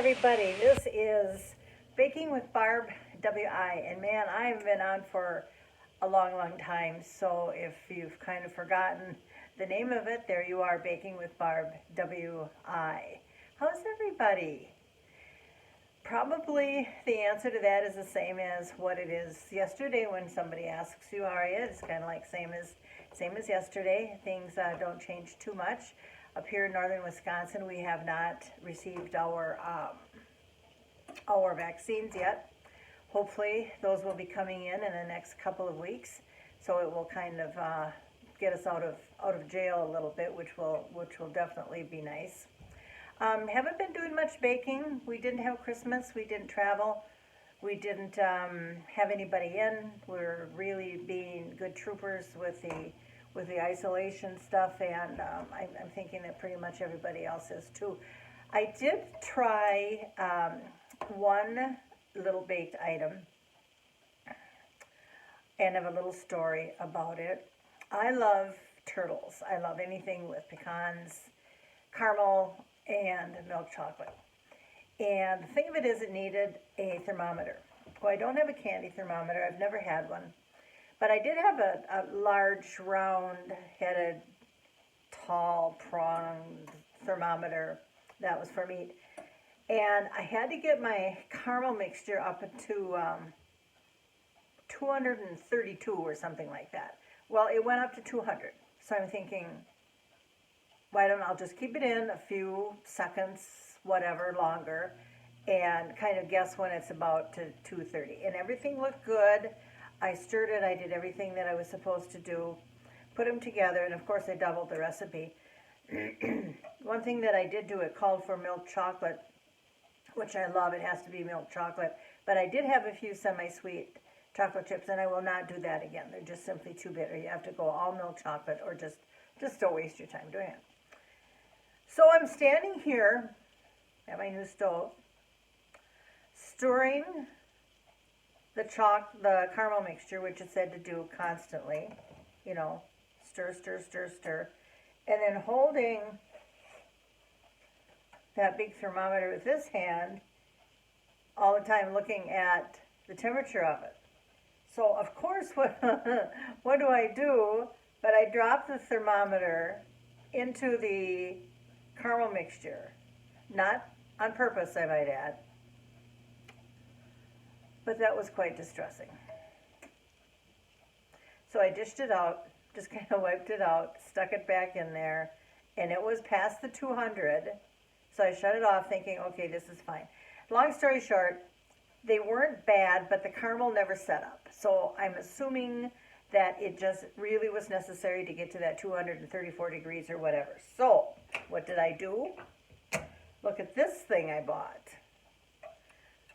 everybody. This is Baking with Barb WI. And man, I've been on for a long, long time. So if you've kind of forgotten the name of it, there you are, Baking with Barb WI. How's everybody? Probably the answer to that is the same as what it is yesterday when somebody asks you how are you. It's kind of like same as yesterday. Things don't change too much. Up here in northern Wisconsin, we have not received our vaccines yet. Hopefully, those will be coming in the next couple of weeks, so it will kind of get us out of jail a little bit, which will definitely be nice. Haven't been doing much baking. We didn't have Christmas. We didn't travel. We didn't have anybody in. We're really being good troopers with the isolation stuff, and I'm thinking that pretty much everybody else is too. I did try one little baked item and have a little story about it. I love turtles. I love anything with pecans, caramel, and milk chocolate. And the thing of it is it needed a thermometer. Well, I don't have a candy thermometer. I've never had one. But I did have a large, round-headed, tall, pronged thermometer that was for meat. And I had to get my caramel mixture up to 232 or something like that. Well, it went up to 200. So I'm thinking, why don't I just keep it in a few seconds, whatever, longer, and kind of guess when it's about to 230. And everything looked good. I stirred it, I did everything that I was supposed to do, put them together, and of course I doubled the recipe. One thing that I did do, it called for milk chocolate, which I love. It has to be milk chocolate. But I did have a few semi-sweet chocolate chips, and I will not do that again. They're just simply too bitter. You have to go all milk chocolate, or just don't waste your time doing it. So I'm standing here at my new stove, stirring the caramel mixture, which it said to do constantly, stir, stir, stir, stir, and then holding that big thermometer with this hand all the time, looking at the temperature of it. So of course, what do I do? But I drop the thermometer into the caramel mixture, not on purpose, I might add. But that was quite distressing. So I dished it out, just kind of wiped it out, stuck it back in there, and it was past the 200. So I shut it off thinking, okay, this is fine. Long story short, they weren't bad, but the caramel never set up. So I'm assuming that it just really was necessary to get to that 234 degrees or whatever. So what did I do? Look at this thing I bought.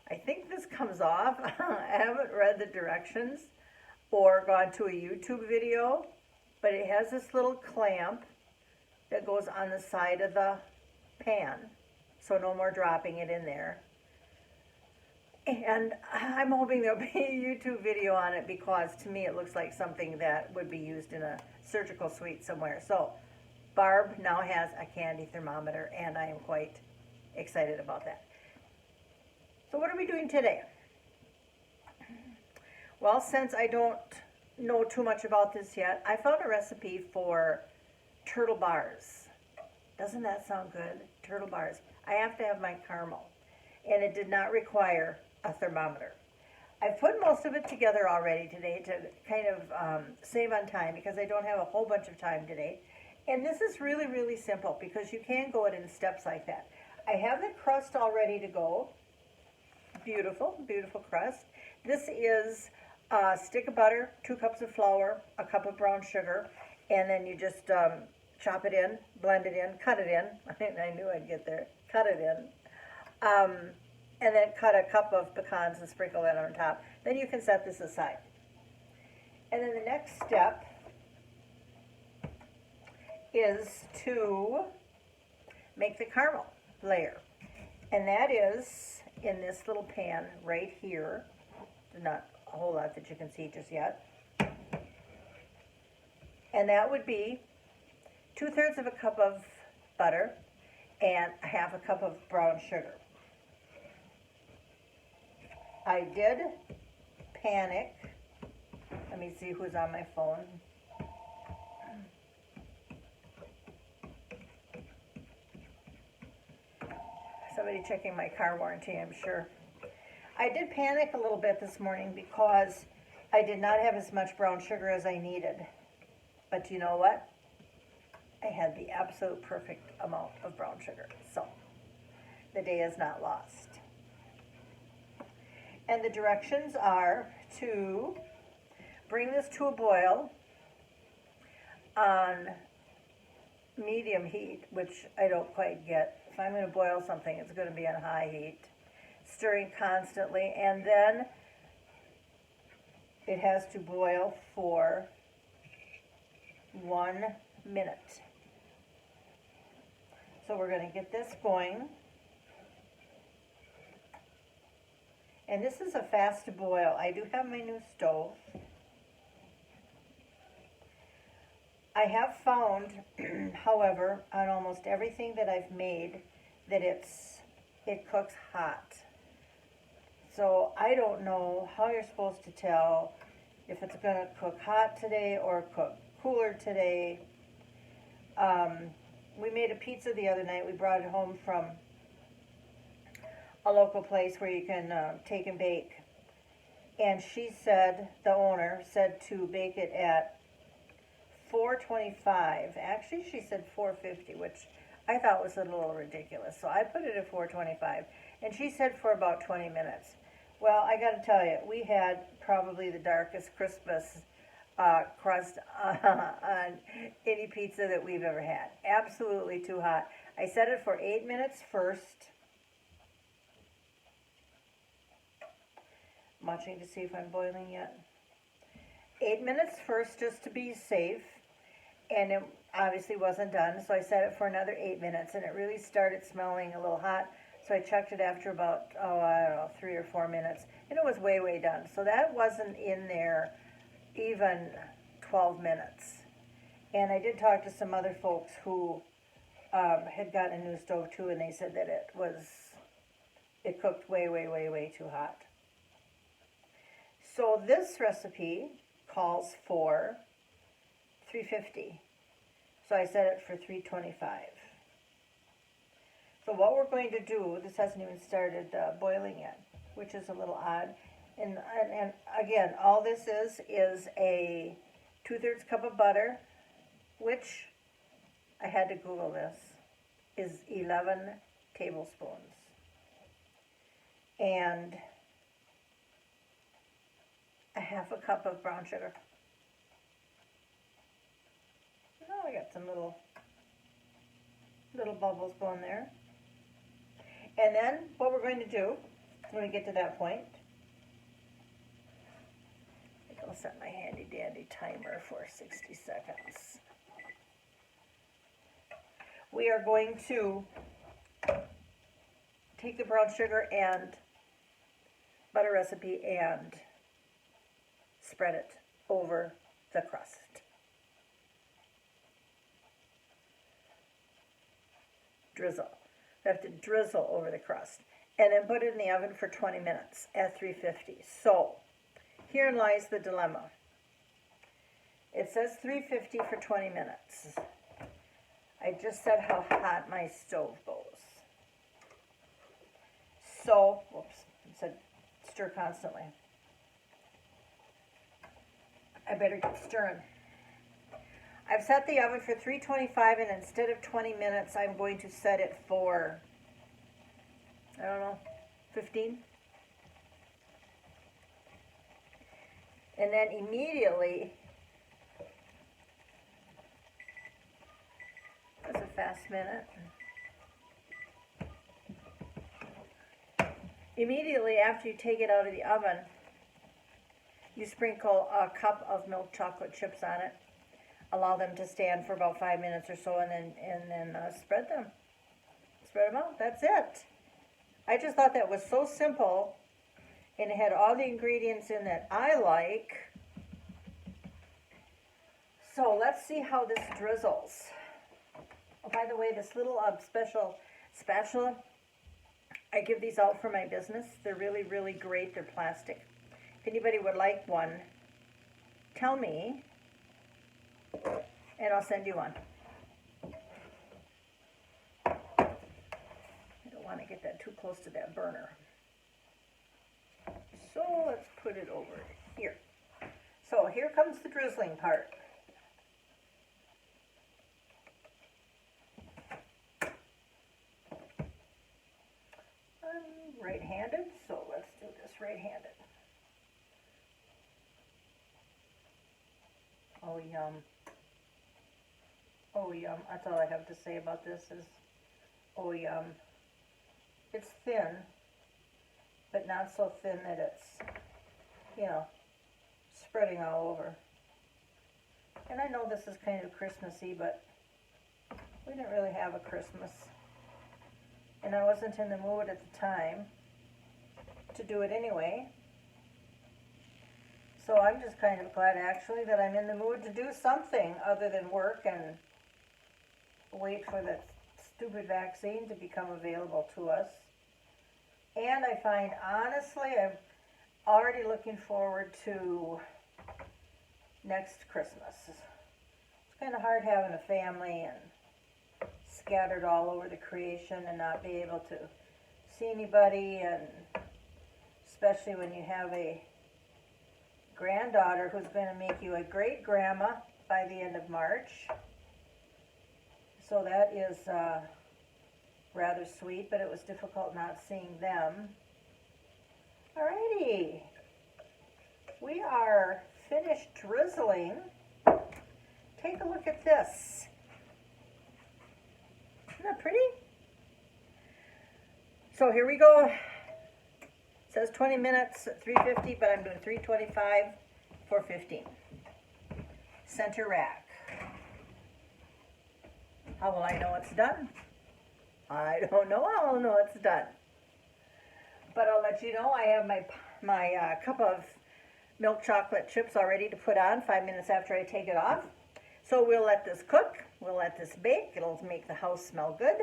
I think this comes off. I haven't read the directions or gone to a YouTube video, but it has this little clamp that goes on the side of the pan, so no more dropping it in there. And I'm hoping there'll be a YouTube video on it, because to me it looks like something that would be used in a surgical suite somewhere. So Barb now has a candy thermometer, and I am quite excited about that. So what are we doing today? Well, since I don't know too much about this yet, I found a recipe for turtle bars. Doesn't that sound good? Turtle bars. I have to have my caramel, and it did not require a thermometer. I've put most of it together already today to kind of save on time, because I don't have a whole bunch of time today. And this is really, really simple, because you can go it in steps like that. I have the crust all ready to go. Beautiful, beautiful crust. This is a stick of butter, 2 cups of flour, a cup of brown sugar, and then you just chop it in, blend it in, cut it in. I knew I'd get there. Cut it in. And then cut a cup of pecans and sprinkle that on top. Then you can set this aside. And then the next step is to make the caramel layer. And that is in this little pan right here. Not a whole lot that you can see just yet. And that would be 2/3 of a cup of butter and 1/2 a cup of brown sugar. I did panic. Let me see who's on my phone. Somebody checking my car warranty, I'm sure. I did panic a little bit this morning because I did not have as much brown sugar as I needed. But you know what? I had the absolute perfect amount of brown sugar. So the day is not lost. And the directions are to bring this to a boil on medium heat, which I don't quite get. If I'm going to boil something, it's going to be on high heat, stirring constantly, and then it has to boil for 1 minute. So we're going to get this going. And this is a fast boil. I do have my new stove. I have found, however, on almost everything that I've made, that it cooks hot. So I don't know how you're supposed to tell if it's going to cook hot today or cook cooler today. We made a pizza the other night. We brought it home from a local place where you can take and bake. And she said, the owner said to bake it at 425. Actually, she said 450, which I thought was a little ridiculous. So I put it at 425. And she said for about 20 minutes. Well, I got to tell you, we had probably the darkest, crispest crust on any pizza that we've ever had. Absolutely too hot. I set it for 8 minutes first. I'm watching to see if I'm boiling yet. 8 minutes first, just to be safe. And it obviously wasn't done, so I set it for another 8 minutes, and it really started smelling a little hot. So I checked it after about, I don't know, 3 or 4 minutes, and it was way, way done. So that wasn't in there even 12 minutes. And I did talk to some other folks who had gotten a new stove too, and they said that it cooked way, way, way, way too hot. So this recipe calls for 350. So I set it for 325. So what we're going to do, this hasn't even started boiling yet, which is a little odd. And again, all this is a 2/3 cup of butter, which I had to Google this, is 11 tablespoons. And a 1/2 cup of brown sugar. Oh, I got some little bubbles going there. And then what we're going to do when we get to that point, I think I'll set my handy dandy timer for 60 seconds. We are going to take the brown sugar and butter recipe and spread it over the crust. Drizzle. We have to drizzle over the crust. And then put it in the oven for 20 minutes at 350. So, herein lies the dilemma. It says 350 for 20 minutes. I just said how hot my stove goes. So, whoops, it said stir constantly. I better get stirring. I've set the oven for 325, and instead of 20 minutes, I'm going to set it for, I don't know, 15. And then immediately, that's a fast minute. Immediately after you take it out of the oven, you sprinkle a cup of milk chocolate chips on it. Allow them to stand for about 5 minutes or so, and then spread them. Spread them out. That's it. I just thought that was so simple, and it had all the ingredients in that I like. So let's see how this drizzles. Oh, by the way, this little special spatula, I give these out for my business. They're really, really great. They're plastic. If anybody would like one, tell me, and I'll send you one. I don't want to get that too close to that burner. So let's put it over here. So here comes the drizzling part. I'm right-handed, so let's do this right-handed. Oh, yum. Oh, yum. That's all I have to say about this is, oh, yum. It's thin, but not so thin that it's, you know, spreading all over. And I know this is kind of Christmassy, but we didn't really have a Christmas. And I wasn't in the mood at the time to do it anyway. So I'm just kind of glad actually that I'm in the mood to do something other than work and wait for the stupid vaccine to become available to us. And I find, honestly, I'm already looking forward to next Christmas. It's kind of hard having a family and scattered all over the creation and not be able to see anybody, and especially when you have a granddaughter who's going to make you a great grandma by the end of March. So that is rather sweet, but it was difficult not seeing them. Alrighty, we are finished drizzling. Take a look at this. Isn't that pretty? So here we go. It says 20 minutes at 350, but I'm doing 325 for 15. Center rack. How will I know it's done? I don't know how I'll know it's done. But I'll let you know I have my cup of milk chocolate chips all ready to put on 5 minutes after I take it off. So we'll let this cook. We'll let this bake. It'll make the house smell good.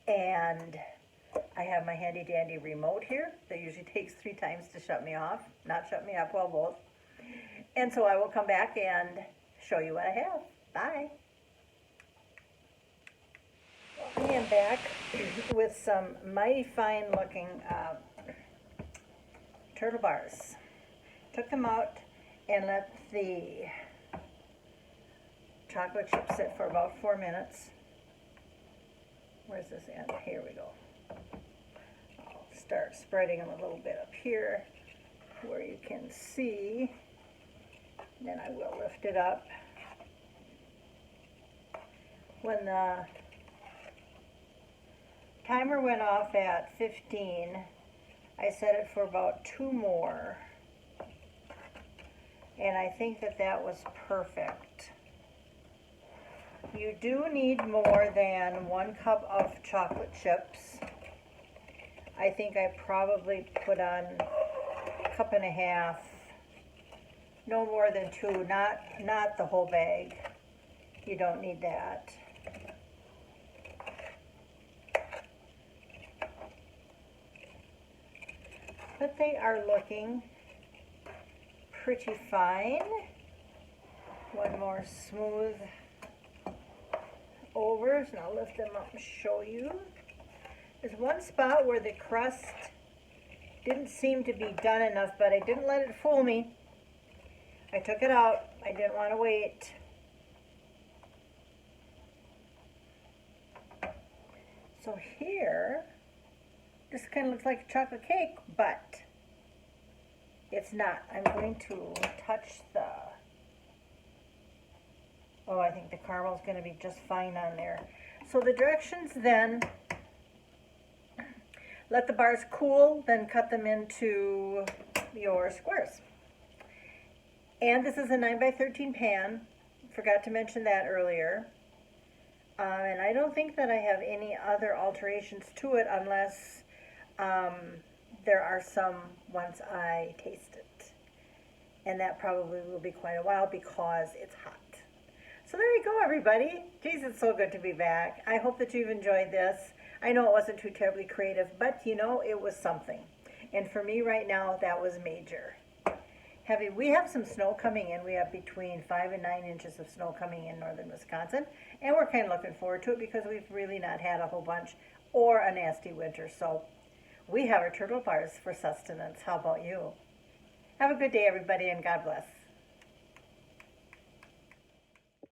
And I have my handy dandy remote here that usually takes 3 times to shut me off. Not shut me off, well, both. And so I will come back and show you what I have. Bye. I am back with some mighty fine looking turtle bars. Took them out and let the chocolate chip sit for about 4 minutes. Where's this end? Here we go. I'll start spreading them a little bit up here where you can see. Then I will lift it up. When the timer went off at 15, I set it for about 2 more. And I think that that was perfect. You do need more than 1 cup of chocolate chips. I think I probably put on a cup and a half, no more than 2, not the whole bag. You don't need that. But they are looking pretty fine. One more smooth overs, and I'll lift them up and show you. There's one spot where the crust didn't seem to be done enough, but I didn't let it fool me. I took it out. I didn't want to wait. So here, this kind of looks like a chocolate cake, but it's not. I'm going to touch the, oh, I think the caramel's going to be just fine on there. So the directions then, let the bars cool, then cut them into your squares. And this is a 9x13 pan. Forgot to mention that earlier. And I don't think that I have any other alterations to it unless there are some once I taste it. And that probably will be quite a while because it's hot. So there you go, everybody. Geez, it's so good to be back. I hope that you've enjoyed this. I know it wasn't too terribly creative, but you know, it was something. And for me right now, that was major. Heavy. We have some snow coming in. We have between 5 and 9 inches of snow coming in northern Wisconsin, and we're kind of looking forward to it because we've really not had a whole bunch or a nasty winter. So we have our turtle bars for sustenance. How about you? Have a good day, everybody, and God bless.